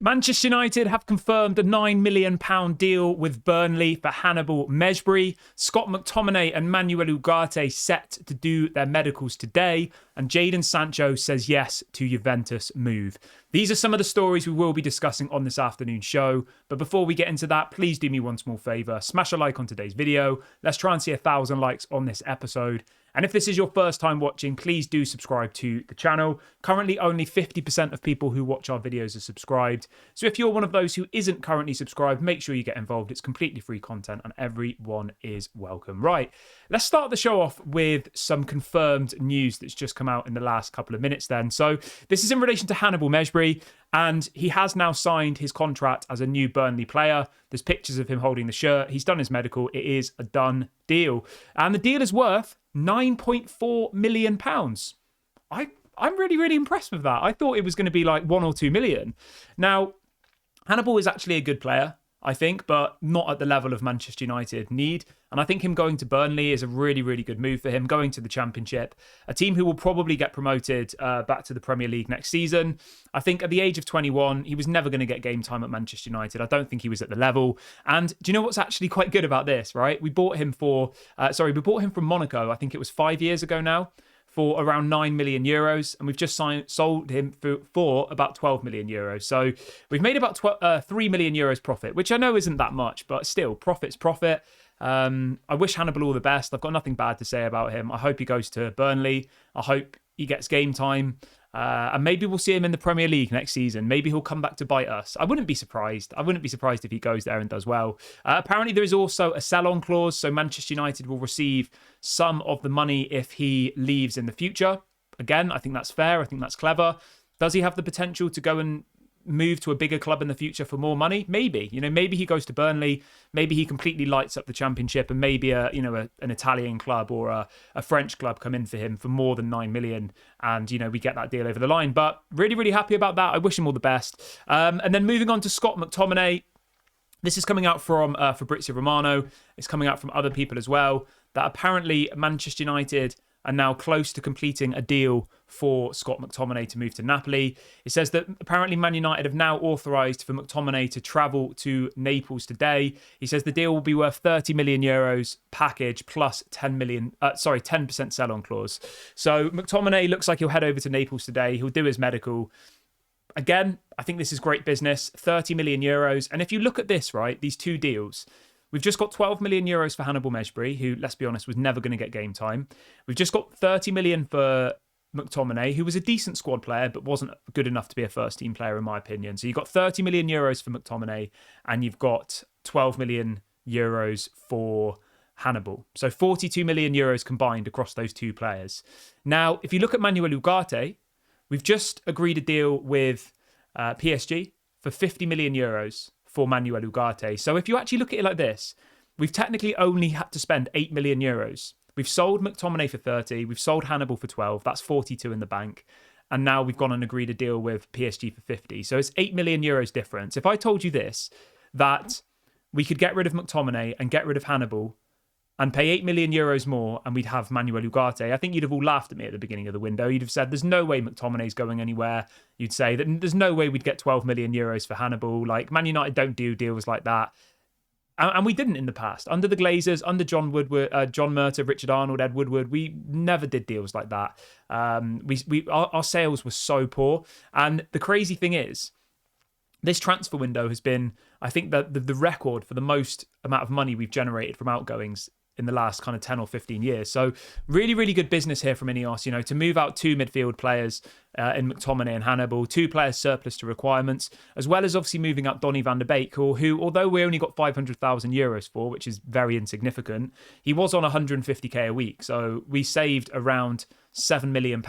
Manchester United have confirmed a £9 million deal with Burnley for Hannibal Mejbri. Scott McTominay and Manuel Ugarte set to do their medicals today. And Jadon Sancho says yes to Juventus move. These are some of the stories we will be discussing on this afternoon's show. But before we get into that, please do me one small favour. Smash a like on today's video. Let's try and see 1,000 likes on this episode. And if this is your first time watching, please do subscribe to the channel. Currently, only 50% of people who watch our videos are subscribed. So if you're one of those who isn't currently subscribed, make sure you get involved. It's completely free content and everyone is welcome. Right, let's start the show off with some confirmed news that's just come out in the last couple of minutes then. So this is in relation to Hannibal Mejbri, and he has now signed his contract as a new Burnley player. There's pictures of him holding the shirt. He's done his medical. It is a done deal. And the deal is worth £9.4 million. I'm really, really impressed with that. I thought it was going to be like 1 or 2 million. Now, Hannibal is actually a good player, I think, but not at the level of Manchester United need. And I think him going to Burnley is a really, really good move for him, going to the Championship, a team who will probably get promoted back to the Premier League next season. I think at the age of 21, he was never going to get game time at Manchester United. I don't think he was at the level. And do you know what's actually quite good about this, right? We bought him from Monaco, I think it was 5 years ago now, for around 9 million euros, and we've just sold him for about 12 million euros. So we've made about 3 million euros profit, which I know isn't that much, but still, profit's profit. I wish Hannibal all the best. I've got nothing bad to say about him. I hope he goes to Burnley. I hope he gets game time. And maybe we'll see him in the Premier League next season. Maybe he'll come back to bite us. I wouldn't be surprised. I wouldn't be surprised if he goes there and does well. Apparently, there is also a sell-on clause, so Manchester United will receive some of the money if he leaves in the future. Again, I think that's fair. I think that's clever. Does he have the potential to go and move to a bigger club in the future for more money? Maybe. Maybe he goes to Burnley. Maybe he completely lights up the Championship, and maybe an Italian club or a French club come in for him for more than 9 million, and we get that deal over the line. But really, really happy about that. I wish him all the best. And then moving on to Scott McTominay. This is coming out from Fabrizio Romano. It's coming out from other people as well, that apparently Manchester United are now close to completing a deal for Scott McTominay to move to Napoli. It says that apparently Man United have now authorised for McTominay to travel to Naples today. He says the deal will be worth 30 million euros package plus 10% sell-on clause. So McTominay looks like he'll head over to Naples today. He'll do his medical. Again, I think this is great business. 30 million euros. And if you look at this, right, these two deals, we've just got 12 million euros for Hannibal Mejbri, who, let's be honest, was never going to get game time. We've just got 30 million for McTominay, who was a decent squad player, but wasn't good enough to be a first team player, in my opinion. So you've got 30 million euros for McTominay, and you've got 12 million euros for Hannibal. So 42 million euros combined across those two players. Now, if you look at Manuel Ugarte, we've just agreed a deal with PSG for 50 million euros for Manuel Ugarte. So if you actually look at it like this, we've technically only had to spend 8 million euros. We've sold McTominay for 30, we've sold Hannibal for 12, that's 42 in the bank. And now we've gone and agreed a deal with PSG for 50. So it's 8 million euros difference. If I told you this, that we could get rid of McTominay and get rid of Hannibal and pay 8 million euros more and we'd have Manuel Ugarte, I think you'd have all laughed at me at the beginning of the window. You'd have said, there's no way McTominay's going anywhere. You'd say that there's no way we'd get 12 million euros for Hannibal. Like, Man United don't do deals like that. And we didn't in the past. Under the Glazers, under John Woodward, John Murtaugh, Richard Arnold, Ed Woodward, we never did deals like that. Our sales were so poor. And the crazy thing is, this transfer window has been, I think, the record for the most amount of money we've generated from outgoings in the last kind of 10 or 15 years. So really, really good business here from Ineos, to move out 2 midfield players in McTominay and Hannibal, 2 players surplus to requirements, as well as obviously moving up Donny van der Beek, who although we only got 500,000 euros for, which is very insignificant, he was on 150k a week. So we saved around £7 million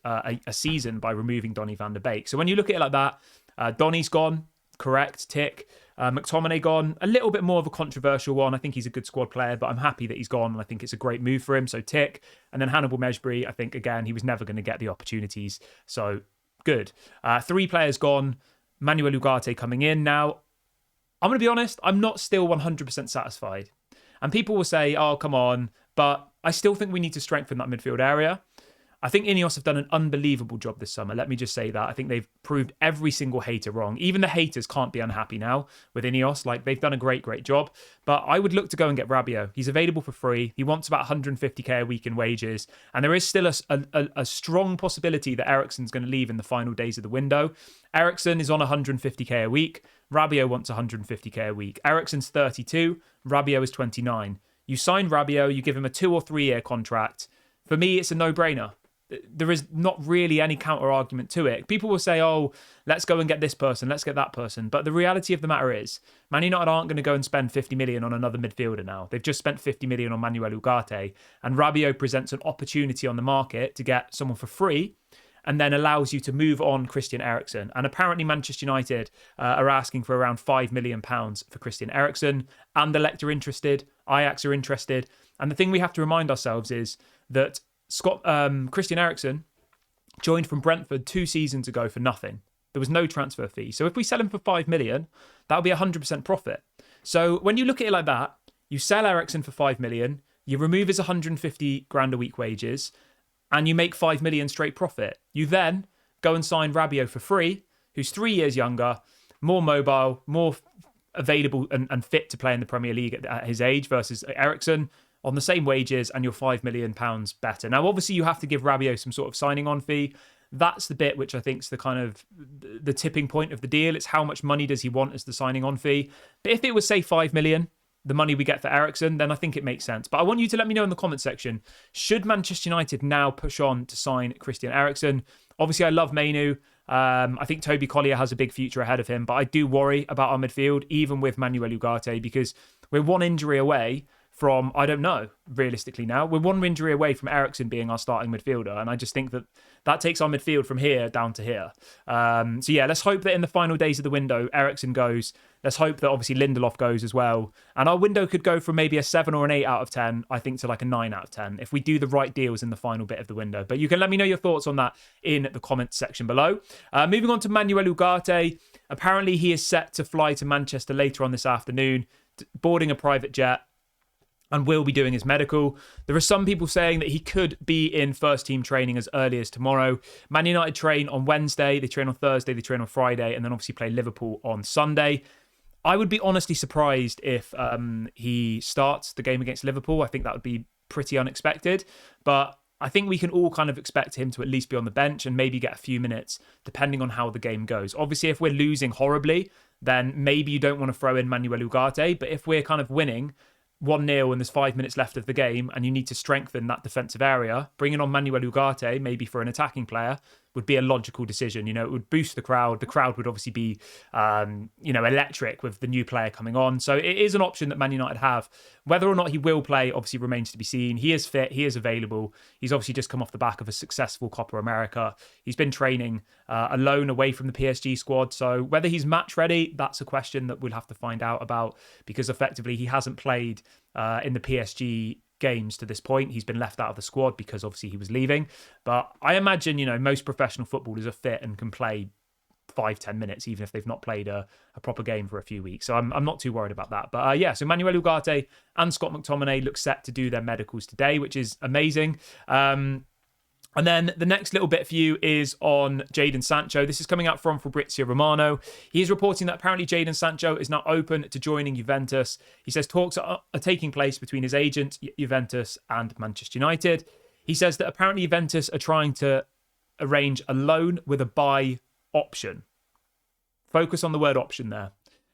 a season by removing Donny van der Beek. So when you look at it like that, Donny's gone, correct, tick. McTominay gone, a little bit more of a controversial one. I think he's a good squad player, but I'm happy that he's gone, and I think it's a great move for him. So tick. And then Hannibal Mejbri, I think, again, he was never going to get the opportunities. So good. 3 players gone. Manuel Ugarte coming in. Now, I'm going to be honest, I'm not still 100% satisfied. And people will say, oh, come on. But I still think we need to strengthen that midfield area. I think Ineos have done an unbelievable job this summer. Let me just say that. I think they've proved every single hater wrong. Even the haters can't be unhappy now with Ineos. Like, they've done a great job. But I would look to go and get Rabiot. He's available for free. He wants about 150k a week in wages. And there is still a strong possibility that Eriksen's going to leave in the final days of the window. Eriksen is on 150k a week. Rabiot wants 150k a week. Eriksen's 32. Rabiot is 29. You sign Rabiot, you give him a 2 or 3 year contract. For me, it's a no-brainer. There is not really any counter argument to it. People will say, oh, let's go and get this person, let's get that person. But the reality of the matter is, Man United aren't going to go and spend 50 million on another midfielder now. They've just spent 50 million on Manuel Ugarte, and Rabiot presents an opportunity on the market to get someone for free, and then allows you to move on Christian Eriksen. And apparently Manchester United are asking for around £5 million for Christian Eriksen. Anderlecht are interested, Ajax are interested. And the thing we have to remind ourselves is that Christian Eriksen joined from Brentford 2 seasons ago for nothing. There was no transfer fee. So if we sell him for 5 million, that'll be 100% profit. So when you look at it like that, you sell Eriksen for 5 million, you remove his 150 grand a week wages, and you make 5 million straight profit. You then go and sign Rabiot for free, who's 3 years younger, more mobile, more available and fit to play in the Premier League at his age versus Eriksen, on the same wages, and you're £5 million better. Now, obviously, you have to give Rabiot some sort of signing on fee. That's the bit which I think is the kind of the tipping point of the deal. It's how much money does he want as the signing on fee. But if it was, say, 5 million, the money we get for Eriksen, then I think it makes sense. But I want you to let me know in the comment section, should Manchester United now push on to sign Christian Eriksen? Obviously, I love Mainu. I think Toby Collier has a big future ahead of him, but I do worry about our midfield, even with Manuel Ugarte, because we're one injury away from, I don't know, realistically now, we're one injury away from Eriksen being our starting midfielder. And I just think that takes our midfield from here down to here. So yeah, let's hope that in the final days of the window, Eriksen goes. Let's hope that obviously Lindelof goes as well. And our window could go from maybe a 7 or an 8 out of 10, I think, to like a 9 out of 10 if we do the right deals in the final bit of the window. But you can let me know your thoughts on that in the comments section below. Moving on to Manuel Ugarte. Apparently he is set to fly to Manchester later on this afternoon, boarding a private jet, and will be doing his medical. There are some people saying that he could be in first team training as early as tomorrow. Man United train on Wednesday, they train on Thursday, they train on Friday, and then obviously play Liverpool on Sunday. I would be honestly surprised if he starts the game against Liverpool. I think that would be pretty unexpected, but I think we can all kind of expect him to at least be on the bench and maybe get a few minutes, depending on how the game goes. Obviously, if we're losing horribly, then maybe you don't want to throw in Manuel Ugarte, but if we're kind of winning 1-0 and there's 5 minutes left of the game and you need to strengthen that defensive area, bringing on Manuel Ugarte, maybe for an attacking player, would be a logical decision. You know, it would boost the crowd. The crowd would obviously be, electric with the new player coming on. So it is an option that Man United have. Whether or not he will play obviously remains to be seen. He is fit. He is available. He's obviously just come off the back of a successful Copa America. He's been training alone away from the PSG squad. So whether he's match ready, that's a question that we'll have to find out about, because effectively he hasn't played in the PSG games to this point. He's been left out of the squad because obviously he was leaving. But I imagine, most professional footballers are fit and can play 5-10 minutes, even if they've not played a proper game for a few weeks. So I'm not too worried about that. But so Manuel Ugarte and Scott McTominay look set to do their medicals today, which is amazing. And then the next little bit for you is on Jadon Sancho. This is coming out from Fabrizio Romano. He is reporting that apparently Jadon Sancho is now open to joining Juventus. He says talks are taking place between his agent, Juventus, and Manchester United. He says that apparently Juventus are trying to arrange a loan with a buy option. Focus on the word option there.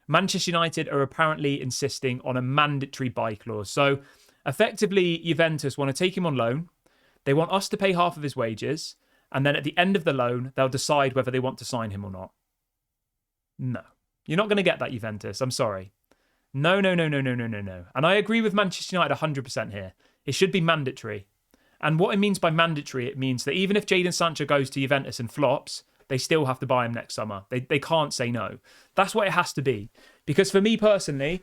Manchester United are apparently insisting on a mandatory buy clause. So effectively, Juventus want to take him on loan. They want us to pay half of his wages, and then at the end of the loan, they'll decide whether they want to sign him or not. No. You're not going to get that, Juventus. I'm sorry. No. And I agree with Manchester United 100% here. It should be mandatory. And what it means by mandatory, it means that even if Jadon Sancho goes to Juventus and flops, they still have to buy him next summer. They can't say no. That's what it has to be. Because for me personally,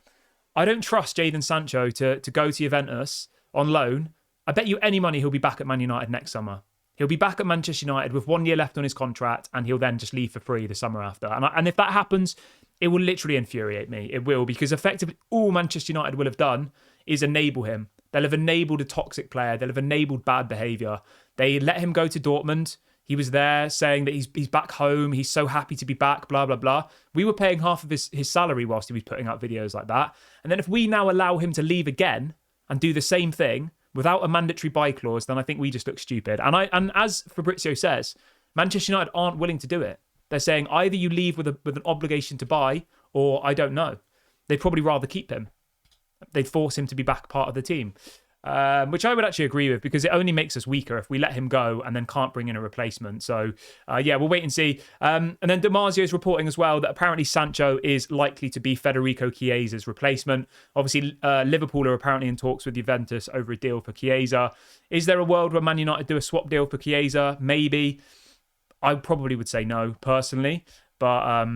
I don't trust Jadon Sancho to go to Juventus on loan. I bet you any money he'll be back at Man United next summer. He'll be back at Manchester United with 1 year left on his contract, and he'll then just leave for free the summer after. And if that happens, it will literally infuriate me. It will, because effectively all Manchester United will have done is enable him. They'll have enabled a toxic player. They'll have enabled bad behaviour. They let him go to Dortmund. He was there saying that he's back home. He's so happy to be back, blah, blah, blah. We were paying half of his salary whilst he was putting out videos like that. And then if we now allow him to leave again and do the same thing without a mandatory buy clause, then I think we just look stupid. And as Fabrizio says, Manchester United aren't willing to do it. They're saying either you leave with an obligation to buy, or I don't know. They'd probably rather keep him. They'd force him to be back part of the team, which I would actually agree with, because it only makes us weaker if we let him go and then can't bring in a replacement. So, yeah, we'll wait and see. And then Damasio is reporting as well that apparently Sancho is likely to be Federico Chiesa's replacement. Obviously, Liverpool are apparently in talks with Juventus over a deal for Chiesa. Is there a world where Man United do a swap deal for Chiesa? Maybe. I probably would say no, personally. But,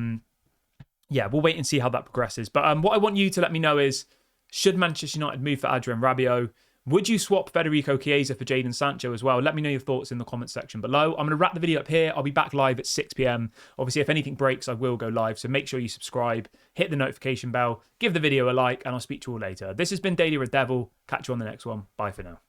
yeah, we'll wait and see how that progresses. But what I want you to let me know is, should Manchester United move for Adrien Rabiot? Would you swap Federico Chiesa for Jadon Sancho as well? Let me know your thoughts in the comment section below. I'm going to wrap the video up here. I'll be back live at 6 p.m. Obviously, if anything breaks, I will go live. So make sure you subscribe, hit the notification bell, give the video a like, and I'll speak to you all later. This has been Daily Red Devil. Catch you on the next one. Bye for now.